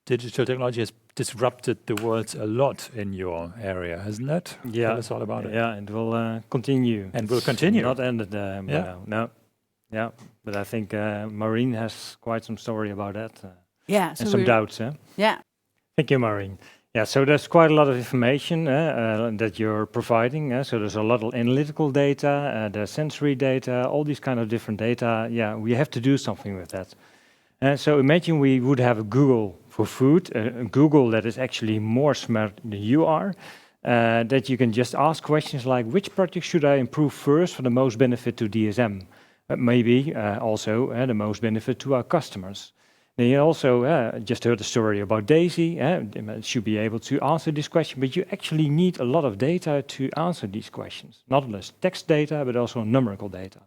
digital technology has disrupted the world a lot in your area, hasn't it? Yeah. Tell us all about it. Yeah, it will continue. And will continue. Not ended by Yeah. now. No. Yeah, but I think Maureen has quite some story about that. Yeah. And some doubts, huh? Yeah. Thank you, Maureen. Yeah, so there's quite a lot of information that you're providing. So there's a lot of analytical data, there's sensory data, all these kind of different data. Yeah, we have to do something with that. So imagine we would have a Google for food, a Google that is actually more smart than you are, that you can just ask questions like, which project should I improve first for the most benefit to DSM? Maybe also the most benefit to our customers. Then you also just heard the story about Daisy. Should be able to answer this question, but you actually need a lot of data to answer these questions. Not only text data, but also numerical data.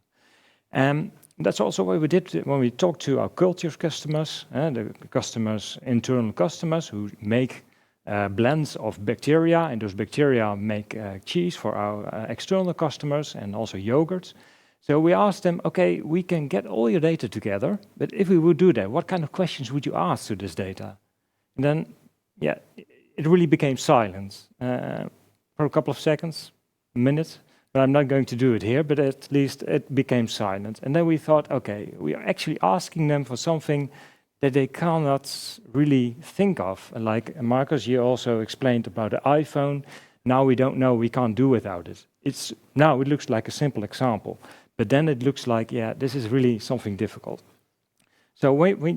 That's also what we did when we talked to our culture customers, the customers, internal customers who make blends of bacteria, and those bacteria make cheese for our external customers and also yogurt. So we asked them, okay, we can get all your data together, but if we would do that, what kind of questions would you ask to this data? And then, yeah, it really became silence for a couple of seconds, a minute, but I'm not going to do it here, but at least it became silent. And then we thought, okay, we are actually asking them for something that they cannot really think of. Like Marcus, you also explained about the iPhone. Now we don't know, we can't do without it. Now it looks like a simple example. But then it looks like, yeah, this is really something difficult. So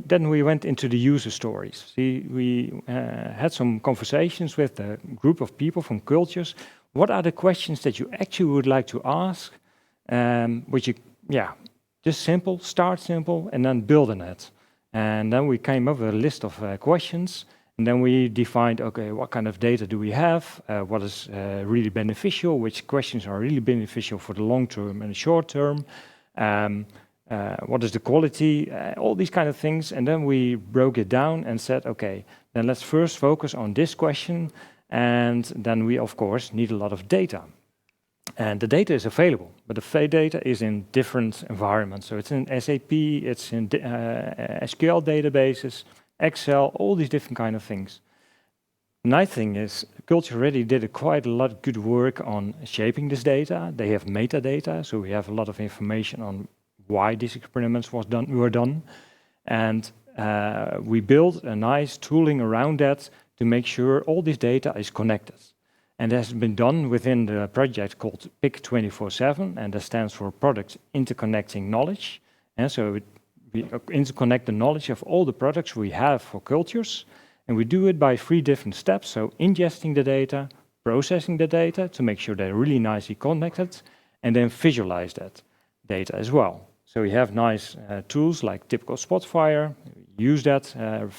then we went into the user stories. We had some conversations with a group of people from cultures. What are the questions that you actually would like to ask? Just simple, start simple, and then build on it. And then we came up with a list of questions. And then we defined, okay, what kind of data do we have? What is really beneficial? Which questions are really beneficial for the long term and the short term? What is the quality? All these kind of things. And then we broke it down and said, okay, then let's first focus on this question. And then we, of course, need a lot of data. And the data is available, but the data is in different environments. So it's in SAP, it's in SQL databases, Excel, all these different kind of things. The nice thing is, Culture already did quite a lot of good work on shaping this data. They have metadata, so we have a lot of information on why these experiments were done. And we built a nice tooling around that to make sure all this data is connected. And it has been done within the project called PIC 24/7, and that stands for Product Interconnecting Knowledge. And so we interconnect the knowledge of all the products we have for cultures, and we do it by 3 different steps. So ingesting the data, processing the data to make sure they're really nicely connected, and then visualize that data as well. So we have nice tools like typical Spotfire. We use that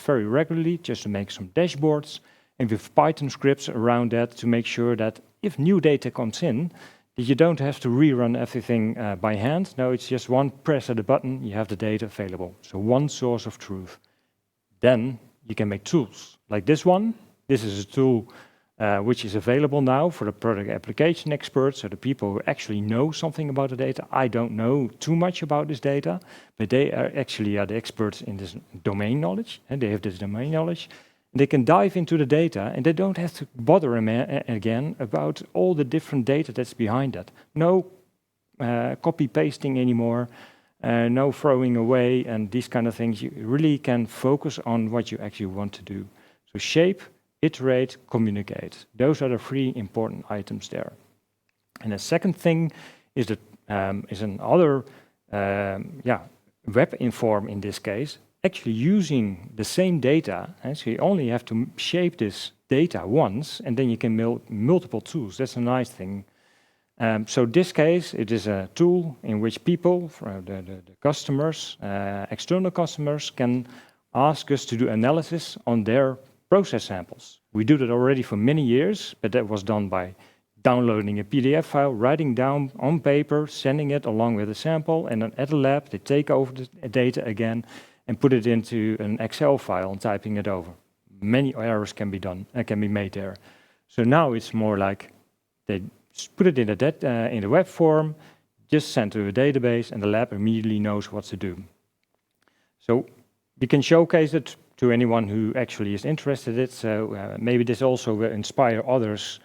very regularly just to make some dashboards, and with Python scripts around that to make sure that if new data comes in, you don't have to rerun everything by hand. No, it's just one press of the button, you have the data available. So one source of truth. Then you can make tools like this one. This is a tool which is available now for the product application experts, so the people who actually know something about the data. I don't know too much about this data, but they are actually the experts in this domain knowledge, and they have this domain knowledge. They can dive into the data, and they don't have to bother again about all the different data that's behind that. No copy-pasting anymore, no throwing away, and these kind of things. You really can focus on what you actually want to do. So shape, iterate, communicate. Those are the 3 important items there. And the second thing is that is another web inform in this case, actually using the same data. And so you only have to shape this data once, and then you can build multiple tools. That's a nice thing. So this case, it is a tool in which people, the customers, external customers, can ask us to do analysis on their process samples. We do that already for many years, but that was done by downloading a PDF file, writing down on paper, sending it along with a sample, and then at the lab, they take over the data again and put it into an Excel file and typing it over. Many errors can be done, can be made there. So now it's more like they put it in the web form, just send to a database, and the lab immediately knows what to do. So we can showcase it to anyone who actually is interested in it. So maybe this also will inspire others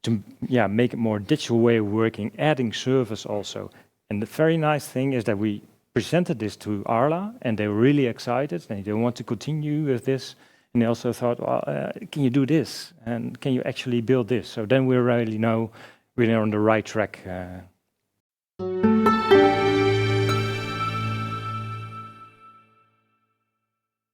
to make a more digital way of working, adding service also. And the very nice thing is that we presented this to Arla, and they were really excited, and they want to continue with this. And they also thought, well, can you do this? And can you actually build this? So then we really know we're on the right track.